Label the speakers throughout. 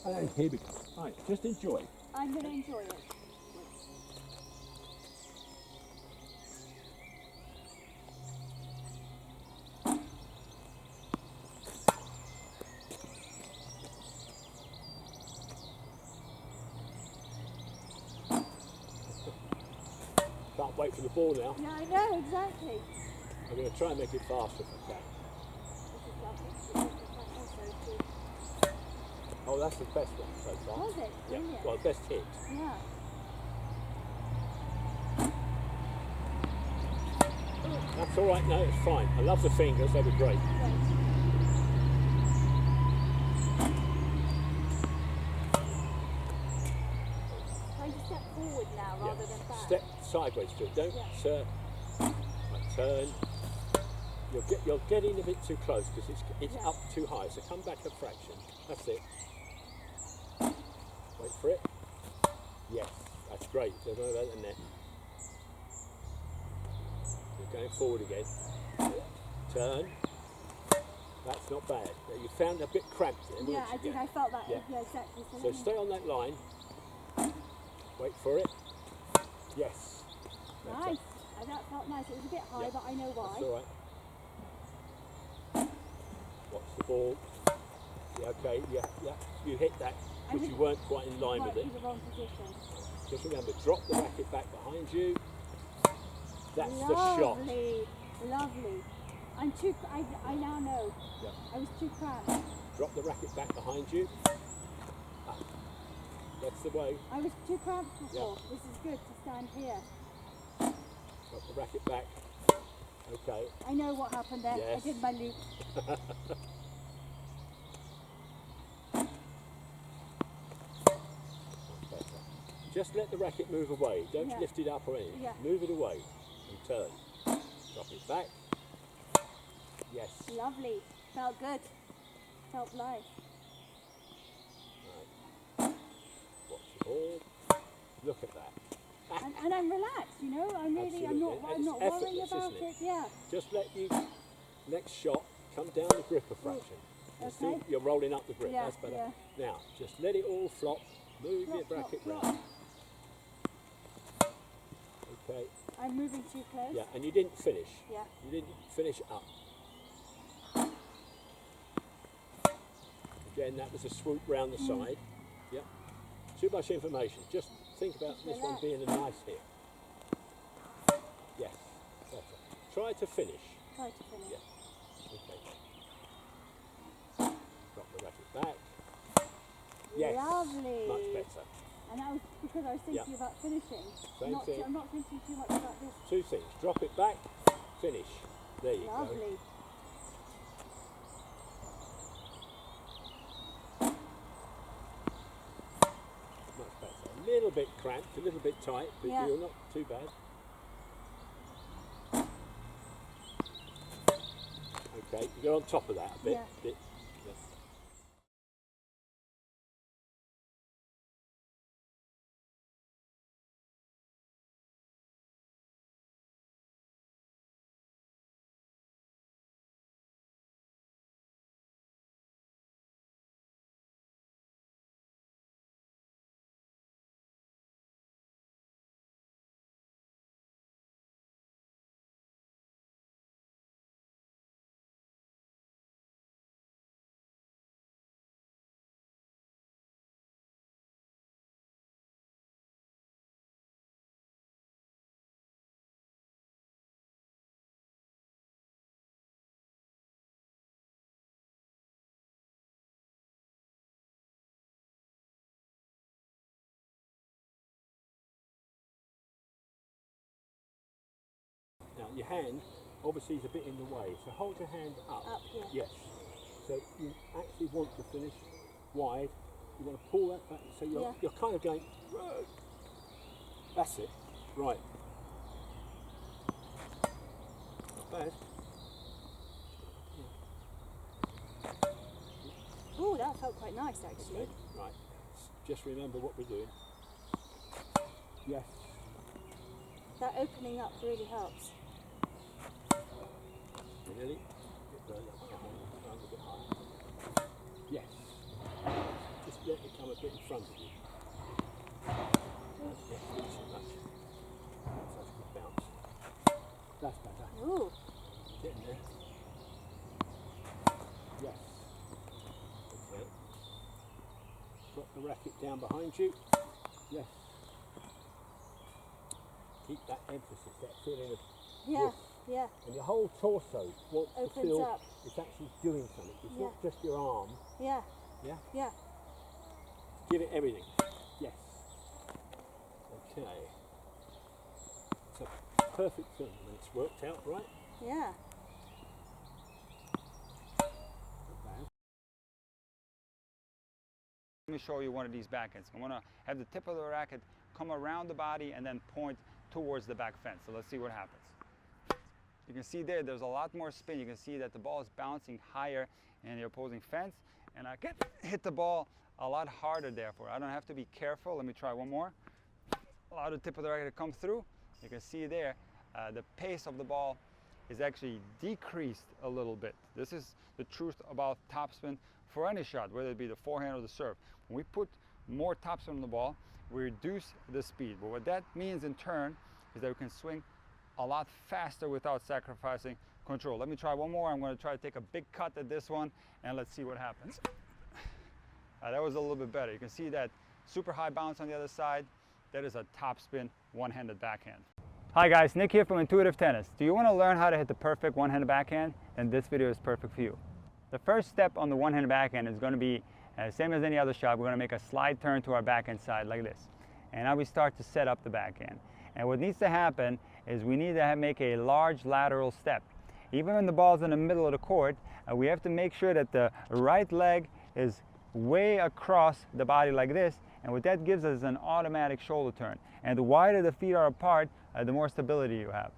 Speaker 1: And here we go. Right, just enjoy.
Speaker 2: I'm going to enjoy it.
Speaker 1: Can't wait for the ball now.
Speaker 2: Yeah, I know, exactly.
Speaker 1: I'm going to try and make it faster if I can.
Speaker 2: This is lovely. This is also good.
Speaker 1: Oh, that's the best one so far.
Speaker 2: Was it?
Speaker 1: Yeah,
Speaker 2: Brilliant.
Speaker 1: well, best hit.
Speaker 2: Yeah.
Speaker 1: That's all right, no, it's fine. I love the fingers, they were great.
Speaker 2: Right. Trying to step forward now rather than back.
Speaker 1: Step sideways to it, don't turn. Right, turn. You're getting a bit too close because it's up too high, so come back a fraction. That's it. Wait for it. Yes, that's great. Don't worry about the net. You're going forward again. Turn. That's not bad. You found a bit cramped there,
Speaker 2: Yeah,
Speaker 1: weren't
Speaker 2: I
Speaker 1: you?
Speaker 2: think I felt that.
Speaker 1: Yeah.
Speaker 2: Yeah, exactly.
Speaker 1: So stay on that line. Wait for it. Yes. That's
Speaker 2: Nice.
Speaker 1: it.
Speaker 2: That felt nice. It was a bit high,
Speaker 1: Yeah.
Speaker 2: but I know why.
Speaker 1: That's all right. Watch the ball. Yeah, okay, yeah. You hit that, but you weren't quite in line with it.
Speaker 2: In the wrong position.
Speaker 1: Just remember, drop the racket back behind you. That's the shot.
Speaker 2: Lovely. Lovely. I'm too. I now know.
Speaker 1: Yeah.
Speaker 2: I was too cramped.
Speaker 1: Drop the racket back behind you. Ah, that's the way.
Speaker 2: I was too cramped before. This is good to stand here.
Speaker 1: Drop the racket back. Okay.
Speaker 2: I know what happened there.
Speaker 1: Yes.
Speaker 2: I did my loop.
Speaker 1: Better. Just let the racket move away. Don't
Speaker 2: Yeah.
Speaker 1: lift it up or anything.
Speaker 2: Yeah.
Speaker 1: Move it away and turn. Drop it back. Yes.
Speaker 2: Lovely. Felt good. Felt light.
Speaker 1: Right. Watch the ball. Look at that.
Speaker 2: And I'm relaxed, you know. I'm
Speaker 1: Absolutely.
Speaker 2: I'm not
Speaker 1: And
Speaker 2: worrying
Speaker 1: effortless,
Speaker 2: about
Speaker 1: isn't
Speaker 2: it. Yeah.
Speaker 1: Just let you next shot come down the grip a fraction.
Speaker 2: Okay.
Speaker 1: You're rolling up the grip.
Speaker 2: Yeah,
Speaker 1: That's better.
Speaker 2: yeah.
Speaker 1: Now, just let it all flop. Move your
Speaker 2: Flop, flop,
Speaker 1: bracket
Speaker 2: flop.
Speaker 1: round. Okay.
Speaker 2: I'm moving too close.
Speaker 1: Yeah, and you didn't finish.
Speaker 2: Yeah.
Speaker 1: You didn't finish up. Again, that was a swoop round the side. Yeah. Too much information. Just think about this one
Speaker 2: relax.
Speaker 1: being a nice hit. Yes. Better. Try to finish.
Speaker 2: Try to finish.
Speaker 1: Yeah. Okay. Drop the racket back. Yes.
Speaker 2: Lovely.
Speaker 1: Much better.
Speaker 2: And that was because I was thinking about finishing.
Speaker 1: Same thing.
Speaker 2: I'm not thinking too much about this.
Speaker 1: Two things. Drop it back. Finish. There you go.
Speaker 2: Lovely.
Speaker 1: Much better. A little bit cramped, a little bit tight, but
Speaker 2: Yeah.
Speaker 1: you're not too bad. Okay, you're on top of that a bit.
Speaker 2: Yeah.
Speaker 1: Yeah. Now your hand obviously is a bit in the way, so hold your hand up.
Speaker 2: Up, yeah.
Speaker 1: Yes. So you actually want to finish wide. You want to pull that back, so you're kind of going. Whoa. That's it. Right. Not bad.
Speaker 2: Oh, that felt quite nice actually.
Speaker 1: Okay. Right. Just remember what we're doing. Yes.
Speaker 2: That opening up really helps.
Speaker 1: Really? Get the hand a bit higher. Yes. Just let it come racket down behind you. Yes. Keep that emphasis, that feeling of
Speaker 2: Yeah,
Speaker 1: yes.
Speaker 2: yeah.
Speaker 1: And your whole torso wants to
Speaker 2: Opens
Speaker 1: feel
Speaker 2: up.
Speaker 1: it's actually doing something. It's
Speaker 2: Yeah.
Speaker 1: not just your arm.
Speaker 2: Yeah.
Speaker 1: Yeah?
Speaker 2: Yeah.
Speaker 1: Give it everything. Yes. Okay. It's a perfect film when it's worked out right.
Speaker 2: Yeah.
Speaker 1: Not bad.
Speaker 3: Let me show you one of these backhands. I'm gonna have the tip of the racket come around the body and then point towards the back fence. So let's see what happens. You can see there's a lot more spin. You can see that the ball is bouncing higher in the opposing fence, and I can hit the ball a lot harder therefore. I don't have to be careful. Let me try one more. Allow the tip of the racket to come through. You can see there, the pace of the ball is actually decreased a little bit. This is the truth about topspin for any shot, whether it be the forehand or the serve. When we put more topspin on the ball, we reduce the speed. But what that means in turn is that we can swing a lot faster without sacrificing control. Let me try one more. I'm going to try to take a big cut at this one, and let's see what happens. That was a little bit better. You can see that super high bounce on the other side. That is a topspin one-handed backhand. Hi guys, Nick here from Intuitive Tennis. Do you want to learn how to hit the perfect one-handed backhand? Then this video is perfect for you. The first step on the one-handed backhand is going to be same as any other shot. We're going to make a slide turn to our backhand side like this. And now we start to set up the backhand. And what needs to happen is we need to make a large lateral step. Even when the ball's in the middle of the court, we have to make sure that the right leg is way across the body like this. And what that gives us is an automatic shoulder turn. And the wider the feet are apart, the more stability you have.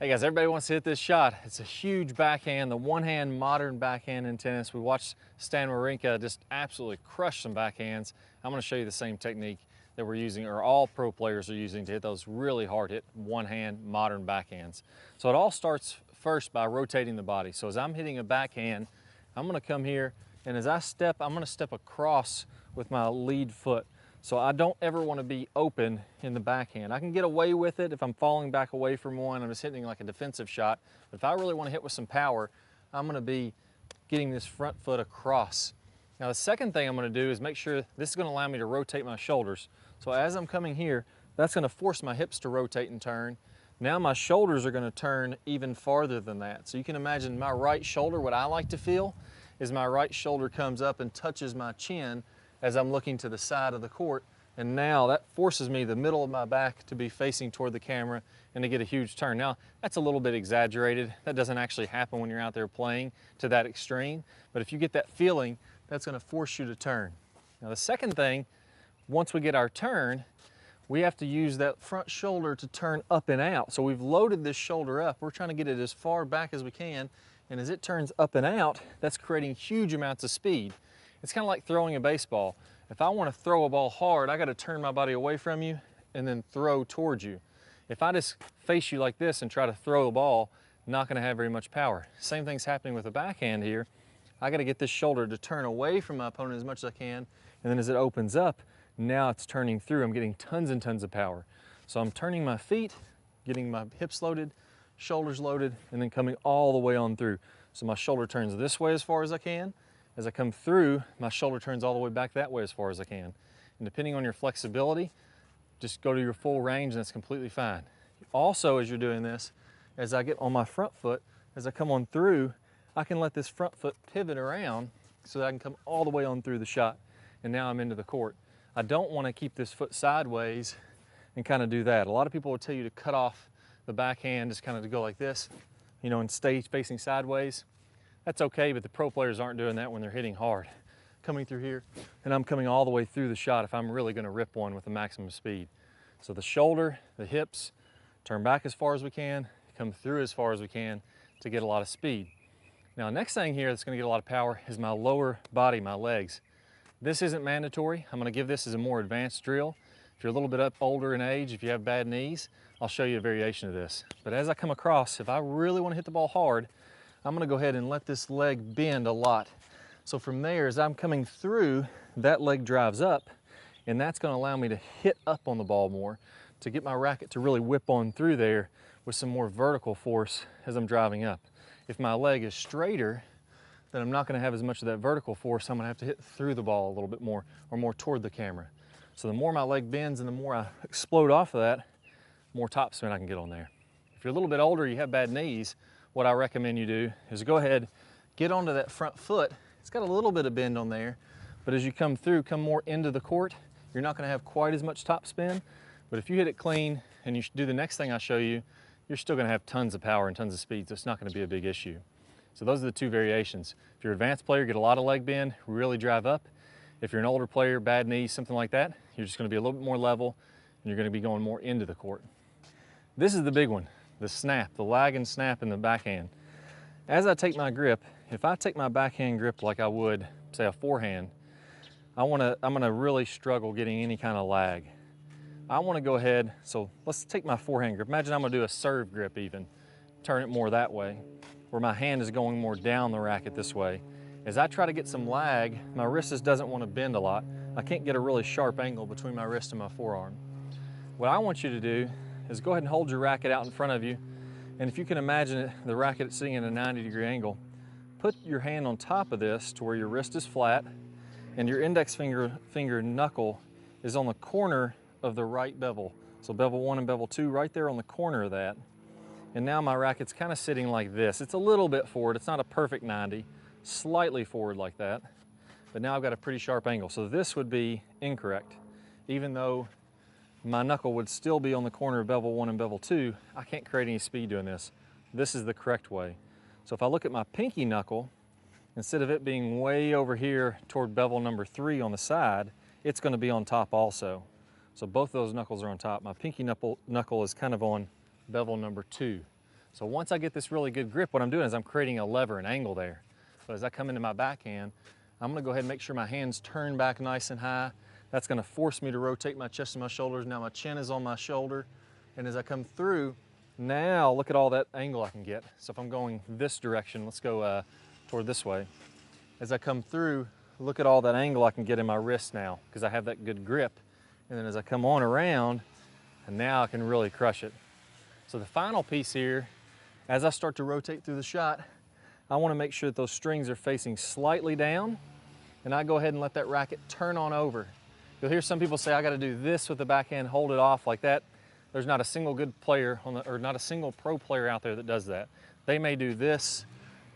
Speaker 4: Hey guys, everybody wants to hit this shot. It's a huge backhand, the one-hand modern backhand in tennis. We watched Stan Wawrinka just absolutely crush some backhands. I'm going to show you the same technique that we're using, or all pro players are using, to hit those really hard hit one-hand modern backhands. So it all starts first by rotating the body. So as I'm hitting a backhand, I'm going to come here, and as I step, I'm going to step across with my lead foot. So I don't ever want to be open in the backhand. I can get away with it if I'm falling back away from one, I'm just hitting like a defensive shot. But if I really want to hit with some power, I'm going to be getting this front foot across. Now the second thing I'm going to do is make sure this is going to allow me to rotate my shoulders. So as I'm coming here, that's going to force my hips to rotate and turn. Now my shoulders are going to turn even farther than that. So you can imagine my right shoulder, what I like to feel is my right shoulder comes up and touches my chin as I'm looking to the side of the court, and now that forces me, the middle of my back, to be facing toward the camera and to get a huge turn. Now, that's a little bit exaggerated. That doesn't actually happen when you're out there playing to that extreme, but if you get that feeling, that's going to force you to turn. Now the second thing, once we get our turn, we have to use that front shoulder to turn up and out. So we've loaded this shoulder up. We're trying to get it as far back as we can. And as it turns up and out, that's creating huge amounts of speed. It's kind of like throwing a baseball. If I want to throw a ball hard, I got to turn my body away from you and then throw towards you. If I just face you like this and try to throw the ball, I'm not going to have very much power. Same thing's happening with the backhand here. I got to get this shoulder to turn away from my opponent as much as I can, and then as it opens up, now it's turning through. I'm getting tons and tons of power. So I'm turning my feet, getting my hips loaded, shoulders loaded, and then coming all the way on through. So my shoulder turns this way as far as I can. As I come through, my shoulder turns all the way back that way as far as I can. And depending on your flexibility, just go to your full range and that's completely fine. Also, as you're doing this, as I get on my front foot, as I come on through, I can let this front foot pivot around so that I can come all the way on through the shot. And now I'm into the court. I don't want to keep this foot sideways and kind of do that. A lot of people will tell you to cut off the backhand, just kind of to go like this, you know, and stay facing sideways. That's okay, but the pro players aren't doing that when they're hitting hard. Coming through here, and I'm coming all the way through the shot if I'm really going to rip one with the maximum speed. So the shoulder, the hips, turn back as far as we can, come through as far as we can to get a lot of speed. Now, next thing here that's going to get a lot of power is my lower body, my legs. This isn't mandatory. I'm going to give this as a more advanced drill. If you're a little bit up older in age, if you have bad knees, I'll show you a variation of this. But as I come across, if I really want to hit the ball hard, I'm going to go ahead and let this leg bend a lot. So from there, as I'm coming through, that leg drives up, and that's going to allow me to hit up on the ball more, to get my racket to really whip on through there with some more vertical force as I'm driving up. If my leg is straighter, then I'm not going to have as much of that vertical force. I'm going to have to hit through the ball a little bit more, or more toward the camera. So the more my leg bends and the more I explode off of that, more topspin I can get on there. If you're a little bit older, you have bad knees, what I recommend you do is go ahead, get onto that front foot. It's got a little bit of bend on there, but as you come through, come more into the court, you're not going to have quite as much topspin. But if you hit it clean and you do the next thing I show you, you're still going to have tons of power and tons of speed, so it's not going to be a big issue. So those are the two variations. If you're an advanced player, get a lot of leg bend, really drive up. If you're an older player, bad knees, something like that, you're just going to be a little bit more level and you're going to be going more into the court. This is the big one, the snap, the lag and snap in the backhand. As I take my grip, if I take my backhand grip like I would, say, a forehand, I'm gonna really struggle getting any kind of lag. I want to go ahead, so let's take my forehand grip. Imagine I'm gonna do a serve grip even, turn it more that way, where my hand is going more down the racket this way. As I try to get some lag, my wrist just doesn't want to bend a lot. I can't get a really sharp angle between my wrist and my forearm. What I want you to do is go ahead and hold your racket out in front of you, and if you can imagine it, the racket sitting at a 90-degree angle, put your hand on top of this to where your wrist is flat and your index finger knuckle is on the corner of the right bevel. So bevel 1 and bevel 2 right there on the corner of that. And now my racket's kind of sitting like this. It's a little bit forward. It's not a perfect 90, slightly forward like that. But now I've got a pretty sharp angle. So this would be incorrect. Even though my knuckle would still be on the corner of bevel 1 and bevel 2, I can't create any speed doing this. This is the correct way. So if I look at my pinky knuckle, instead of it being way over here toward bevel number 3 on the side, it's going to be on top also. So both of those knuckles are on top. My pinky knuckle is kind of on bevel number 2. So once I get this really good grip, what I'm doing is I'm creating a lever, an angle there. So as I come into my backhand, I'm going to go ahead and make sure my hands turn back nice and high. That's going to force me to rotate my chest and my shoulders. Now my chin is on my shoulder. And as I come through, now look at all that angle I can get. So if I'm going this direction, let's go toward this way. As I come through, look at all that angle I can get in my wrist now because I have that good grip. And then as I come on around, and now I can really crush it. So the final piece here, as I start to rotate through the shot, I want to make sure that those strings are facing slightly down, and I go ahead and let that racket turn on over. You'll hear some people say, I got to do this with the backhand, hold it off like that. There's not a single good player, or not a single pro player out there that does that. They may do this,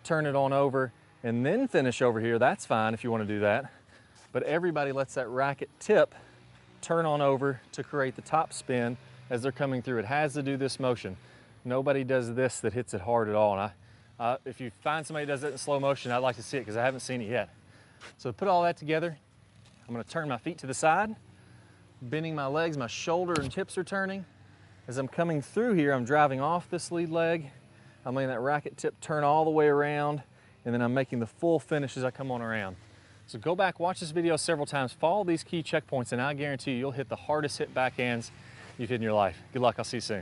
Speaker 4: turn it on over, and then finish over here. That's fine if you want to do that. But everybody lets that racket tip, turn on over to create the top spin as they're coming through. It has to do this motion. Nobody does this that hits it hard at all. And if you find somebody that does it in slow motion, I'd like to see it because I haven't seen it yet. So to put all that together, I'm gonna turn my feet to the side, bending my legs, my shoulder and hips are turning. As I'm coming through here, I'm driving off this lead leg. I'm letting that racket tip turn all the way around, and then I'm making the full finish as I come on around. So go back, watch this video several times, follow these key checkpoints, and I guarantee you'll hit the hardest hit backhands you've hit in your life. Good luck, I'll see you soon.